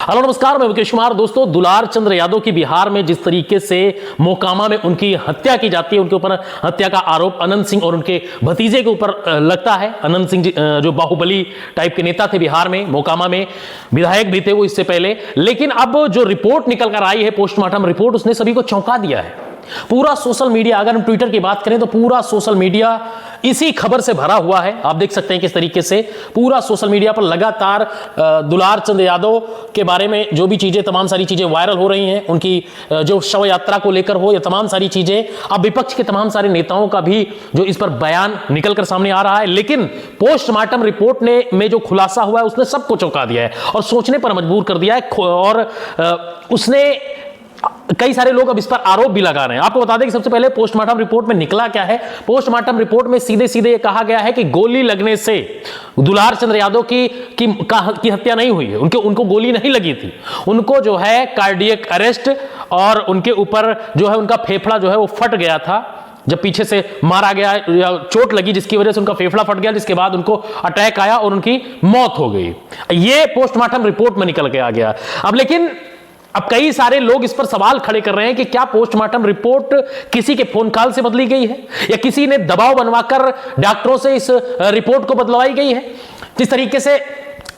Hello नमस्कार, मैं विकेश कुमार। दोस्तों, दुलार चंद्र यादव की बिहार में जिस तरीके से मोकामा में उनकी हत्या की जाती है, उनके ऊपर हत्या का आरोप अनंत सिंह और उनके भतीजे के ऊपर लगता है। अनंत सिंह जो बाहुबली टाइप के नेता थे बिहार में, मोकामा में विधायक भी थे वो इससे पहले। लेकिन अब जो रिपोर्ट निकल कर आई है, पोस्टमार्टम रिपोर्ट, उसने सभी को चौंका दिया है। पूरा सोशल मीडिया, अगर हम ट्विटर की बात करें तो पूरा सोशल मीडिया इसी खबर से भरा हुआ है। आप देख सकते हैं किस तरीके से पूरा सोशल मीडिया पर लगातार दुलार चंद्र यादव के बारे में जो भी चीजें, तमाम सारी चीजें वायरल हो रही हैं। उनकी जो शव यात्रा को लेकर हो या तमाम सारी चीजें, अब विपक्ष के तमाम सारे नेताओं का भी जो इस पर बयान निकल कर सामने आ रहा है। लेकिन पोस्टमार्टम रिपोर्ट में जो खुलासा हुआ है उसने सबको चौंका दिया है और सोचने पर मजबूर कर दिया है। और उसने कई सारे लोग अब इस पर आरोप भी लगा रहे हैं। आपको बता दें कि सबसे पहले पोस्टमार्टम रिपोर्ट में निकला क्या है। पोस्टमार्टम रिपोर्ट में सीधे सीधे कहा गया है कि गोली लगने से दुलार चंद्र यादव की हत्या नहीं हुई है। उनको गोली नहीं लगी थी। उनको जो है कार्डियक अरेस्ट और उनके ऊपर जो है उनका फेफड़ा जो है वो फट गया था जब पीछे से मारा गया या चोट लगी, जिसकी वजह से उनका फेफड़ा फट गया, जिसके बाद उनको अटैक आया और उनकी मौत हो गई। ये पोस्टमार्टम रिपोर्ट में निकल के आ गया। अब कई सारे लोग इस पर सवाल खड़े कर रहे हैं कि क्या पोस्टमार्टम रिपोर्ट किसी के फोन कॉल से बदली गई है या किसी ने दबाव बनवाकर डॉक्टरों से इस रिपोर्ट को बदलवाई गई है। जिस तरीके से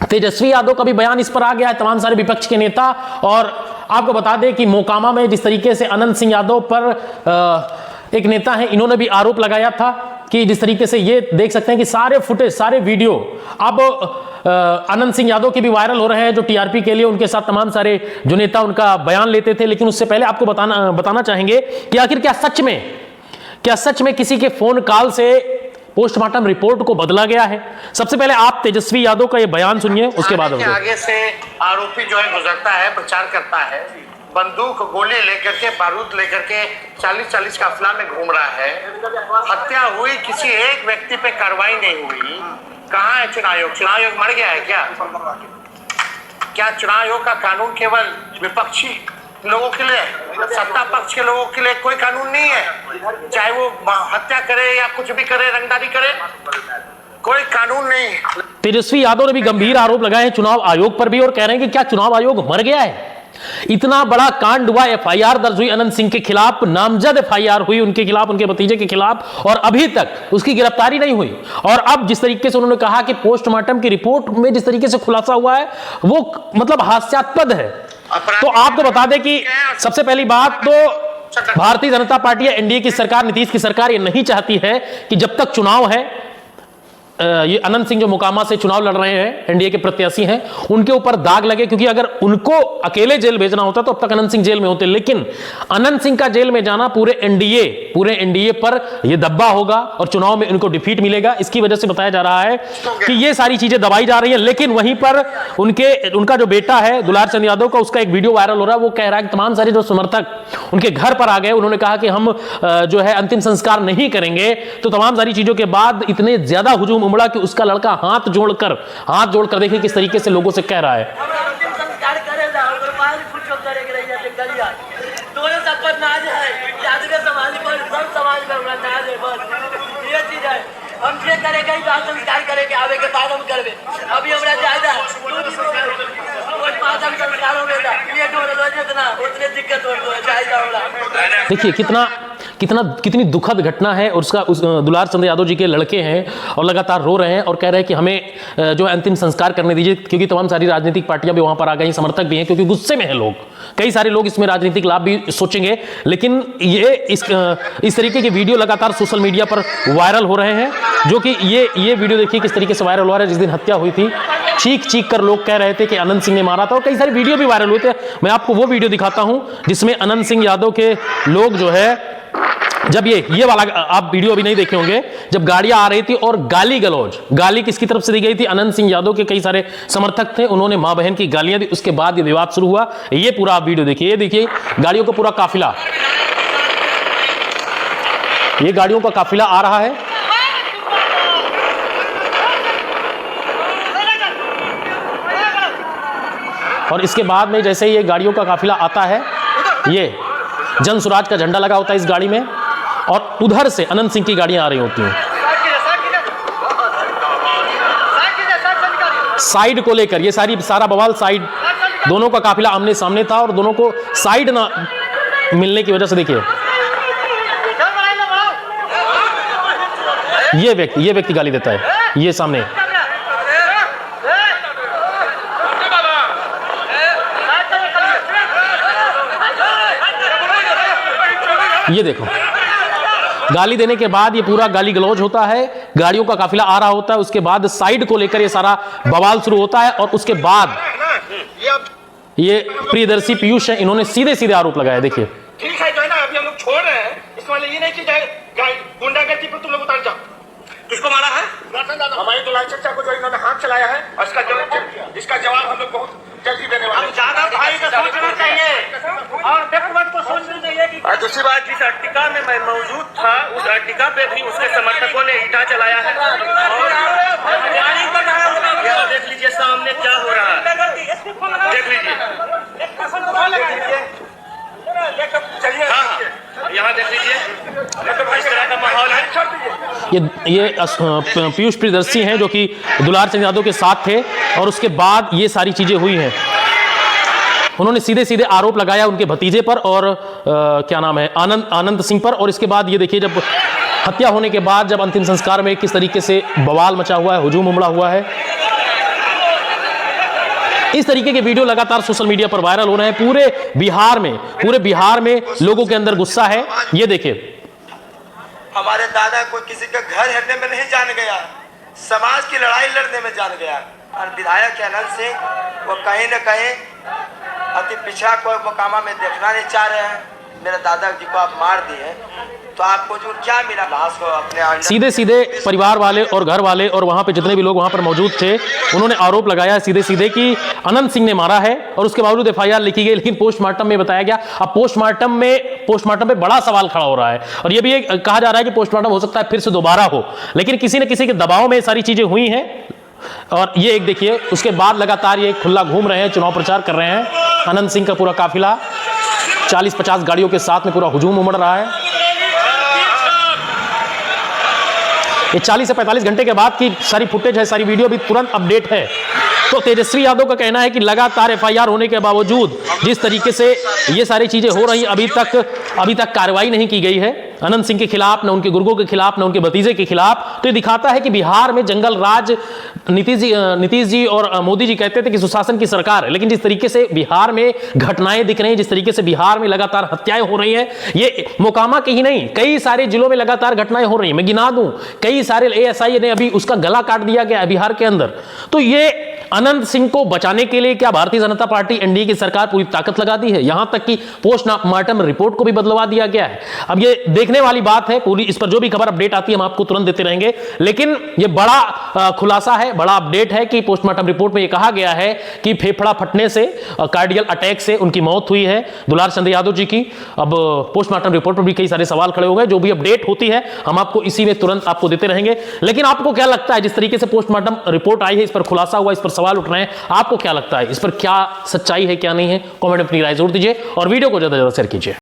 तेजस्वी यादव का भी बयान इस पर आ गया है, तमाम सारे विपक्ष के नेता। और आपको बता दें कि मोकामा में जिस तरीके से अनंत सिंह यादव पर एक नेता है, इन्होंने भी आरोप लगाया था कि जिस तरीके से ये देख सकते हैं कि सारे फुटेज, सारे वीडियो अब अनंत सिंह यादव के भी वायरल हो रहे हैं, जो टीआरपी के लिए उनके साथ तमाम सारे जो नेता उनका बयान लेते थे। लेकिन उससे पहले आपको बताना चाहेंगे कि आखिर क्या सच में किसी के फोन कॉल से पोस्टमार्टम रिपोर्ट को बदला गया है। सबसे पहले आप तेजस्वी यादव का ये बयान सुनिए, उसके बाद आगे से आरोपी जो है गुजरता है, प्रचार करता है, बंदूक गोली लेकर के, बारूद लेकर के 40-40 काफिला में घूम रहा है। हत्या हुई, किसी एक व्यक्ति पे कार्रवाई नहीं हुई। कहाँ है चुनाव आयोग? चुनाव आयोग मर गया है क्या चुनाव आयोग का कानून केवल विपक्षी लोगों के लिए, सत्ता पक्ष के लोगों के लिए कोई कानून नहीं है? चाहे वो हत्या करे या कुछ भी करे, रंगदारी करे, कोई कानून नहीं। तेजस्वी यादव ने भी गंभीर आरोप लगाए हैं चुनाव आयोग पर भी और कह रहे हैं कि क्या चुनाव आयोग मर गया है। इतना बड़ा कांड हुआ, एफआईआर दर्ज हुई अनंत सिंह के खिलाफ, नामजद एफआईआर हुई उनके खिलाफ, उनके भतीजे के खिलाफ, और अभी तक उसकी गिरफ्तारी नहीं हुई। और अब जिस तरीके से उन्होंने कहा कि पोस्टमार्टम की रिपोर्ट में जिस तरीके से खुलासा हुआ है वो मतलब हास्यास्पद है। तो आपको बता दें कि सबसे पहली बात तो भारतीय जनता पार्टी या एनडीए की सरकार, नीतीश की सरकार, ये नहीं चाहती है कि जब तक चुनाव है, ये अनंत सिंह जो मोकामा से चुनाव लड़ रहे हैं, एनडीए के प्रत्याशी हैं, उनके ऊपर दाग लगे। क्योंकि अगर उनको अकेले जेल भेजना होता तो अब तक अनंत सिंह जेल में होते। लेकिन अनंत सिंह का जेल में जाना पूरे एनडीए पर यह दब्बा होगा और चुनाव में उनको डिफीट मिलेगा। इसकी वजह से बताया जा रहा है कि ये सारी चीजें दबाई जा रही है। लेकिन वहीं पर उनका जो बेटा है दुलार चंद्र यादव का, उसका एक वीडियो वायरल हो रहा है। वो कह रहा है कि तमाम सारे जो समर्थक उनके घर पर आ गए, उन्होंने कहा कि हम जो है अंतिम संस्कार नहीं करेंगे। तो तमाम सारी चीजों के बाद इतने ज्यादा हुजूम उमड़ा कि उसका लड़का हाथ जोड़कर देखिए किस तरीके से लोगों से कह रहा है। हम जे करेगा ही संस्कार करेंगे, आवे के बाद हम करबे। अभी हमरा ज्यादा कोई पास हम संस्कार हो गया, ये डोर रोजे इतना उतने दिक्कत हो जाएगा हमरा। देखिए कितनी दुखद घटना है। और उसका दुलार चंद्र यादव जी के लड़के हैं और लगातार रो रहे हैं और कह रहे हैं कि हमें जो अंतिम संस्कार करने दीजिए। क्योंकि तमाम सारी राजनीतिक पार्टियां भी वहां पर आ गई, समर्थक भी हैं, क्योंकि गुस्से में हैं लोग। कई सारे लोग इसमें राजनीतिक लाभ भी सोचेंगे। लेकिन ये इस तरीके के वीडियो लगातार सोशल मीडिया पर वायरल हो रहे हैं। जो कि ये वीडियो देखिए किस तरीके से वायरल हो रहा है। जिस दिन हत्या हुई थी, चीख कर लोग कह रहे थे कि अनंत सिंह ने मारा था, और कई सारे वीडियो भी वायरल हुए थे। मैं आपको वो वीडियो दिखाता हूं जिसमें अनंत सिंह यादव के लोग जो है, जब ये वाला आप वीडियो अभी नहीं देखे होंगे, जब गाड़ियां आ रही थी और गाली किसकी तरफ से दी गई थी? अनंत सिंह यादव के कई सारे समर्थक थे, उन्होंने मां बहन की गालियां दी। उसके बाद ये विवाद शुरू हुआ। ये पूरा आप वीडियो देखिए। ये देखिए गाड़ियों का पूरा काफिला, ये गाड़ियों का काफिला आ रहा है। और इसके बाद में जैसे ही ये गाड़ियों का काफिला आता है, ये जन स्वराज का झंडा लगा होता है इस गाड़ी में, और उधर से अनंत सिंह की गाड़ियां आ रही होती हैं साइड को लेकर। ये सारा बवाल साइड दोनों का काफिला आमने सामने था और दोनों को साइड ना मिलने की वजह से देखिए ये व्यक्ति गाली देता है, ये सामने ये देखो, गाली देने के बाद ये पूरा गाली गलौज होता है, गाड़ियों का काफिला आ रहा होता है, उसके बाद साइड को लेकर ये सारा बवाल शुरू होता है और उसके बाद ये प्रियदर्शी पीयूष है, इन्होंने सीधे सीधे आरोप लगाया। देखिए ठीक है जो है ना, अभी हम लोग छोड़ रहे हैं, इसका मतलब ये नहीं कि गुंडागर्दी पर तुम लोग उतर जाओ। किसको मारा है? हमारी दुलाल चचा को जो इन्होंने हाथ चलाया है, और इसका जवाब हम लोग बहुत जल्दी देने वाले हैं। ज्यादा भाई का सोचना चाहिए और व्यक्तिगत को सोचना चाहिए कि और दूसरी बात, जिस अर्टिका में मैं मौजूद था, उस अर्टिका पे भी उसके समर्थकों ने ईंटा चलाया है। और देख लीजिए सामने क्या हो रहा है, देख लीजिए। चलिए हाँ, यहाँ देख लीजिए इस तरह का माहौल है। ये पीयूष प्रियदर्शी हैं जो कि दुलार चंद यादव के साथ थे और उसके बाद ये सारी चीजें हुई हैं। उन्होंने सीधे सीधे आरोप लगाया उनके भतीजे पर और क्या नाम है आनंद सिंह पर। और इसके बाद ये देखिए, जब हत्या होने के बाद जब अंतिम संस्कार में किस तरीके से बवाल मचा हुआ है, हुजूम उमड़ा हुआ है। इस तरीके के वीडियो लगातार सोशल मीडिया पर वायरल हो रहे हैं। पूरे बिहार में लोगों के अंदर गुस्सा है। ये देखिए, हमारे दादा कोई किसी का घर हटने में नहीं जान गया, समाज की लड़ाई लड़ने में जान गया। और विधायक अनंत सिंह वो कहीं न कहीं अति पिछड़ा कोई मुकामा में देखना नहीं चाह रहे हैं। मेरे दादाजी को आप मार दिए तो आपको जो क्या मिला, लाश को अपने सीधे सीधे परिवार वाले और घर वाले और वहां पे जितने भी लोग वहां पर मौजूद थे, उन्होंने आरोप लगाया सीधे सीधे कि अनंत सिंह ने मारा है। और उसके बावजूद एफआईआर लिखी गई, लेकिन पोस्टमार्टम में बताया गया। अब पोस्टमार्टम में बड़ा सवाल खड़ा हो रहा है और यह भी कहा जा रहा है कि पोस्टमार्टम हो सकता है फिर से दोबारा हो, लेकिन किसी न किसी के दबाव में सारी चीजें हुई हैं। और ये एक देखिए, उसके बाद लगातार ये खुला घूम रहे हैं, चुनाव प्रचार कर रहे हैं। अनंत सिंह का पूरा काफिला 40-50 गाड़ियों के साथ में पूरा हुजूम उमड़ रहा है। ये 40 से 45 घंटे के बाद की सारी फुटेज है, सारी वीडियो भी तुरंत अपडेट है। तो तेजस्वी यादव का कहना है कि लगातार एफआईआर होने के बावजूद जिस तरीके से ये सारी चीजें हो रही, अभी तक कार्रवाई नहीं की गई है अनंत सिंह के खिलाफ, न उनके गुर्गों के खिलाफ, न उनके भतीजे के खिलाफ। तो ये दिखाता है कि बिहार में जंगल राज नीतीश जी और मोदी जी कहते थे कि सुशासन की सरकार है, लेकिन जिस तरीके से बिहार में घटनाएं दिख रही हैं, जिस तरीके से बिहार में लगातार हत्याएं हो रही हैं, ये मोकामा के ही नहीं, कई सारे जिलों में लगातार घटनाएं हो रही हैं। मैं गिना दूं, कई सारे एएसआई ने अभी उसका गला काट दिया गया है बिहार के अंदर। तो ये अनंत सिंह को बचाने के लिए क्या भारतीय जनता पार्टी एनडीए की सरकार पूरी ताकत लगा दी है? यहां तक कि पोस्टमार्टम रिपोर्ट को भी बदलवा दिया गया है। अब ये देखने वाली बात है पूरी, इस पर जो भी खबर अपडेट आती है हम आपको तुरंत देते रहेंगे। लेकिन ये बड़ा खुलासा है, बड़ा अपडेट है कि पोस्टमार्टम रिपोर्ट में ये कहा गया है कि फेफड़ा फटने से, कार्डियल अटैक से उनकी मौत हुई है दुलार चंद यादव जी की। अब पोस्टमार्टम रिपोर्ट पर भी कई सारे सवाल खड़े हो गए। जो भी अपडेट होती है हम आपको इसी में तुरंत आपको देते रहेंगे। लेकिन आपको क्या लगता है, जिस तरीके से पोस्टमार्टम रिपोर्ट आई है, इस पर खुलासा हुआ, इस पर सवाल उठ रहे हैं, आपको क्या लगता है इस पर क्या सच्चाई है क्या नहीं है? कमेंट में अपनी राय जरूर दीजिए और वीडियो को ज्यादा से ज्यादा शेयर कीजिए।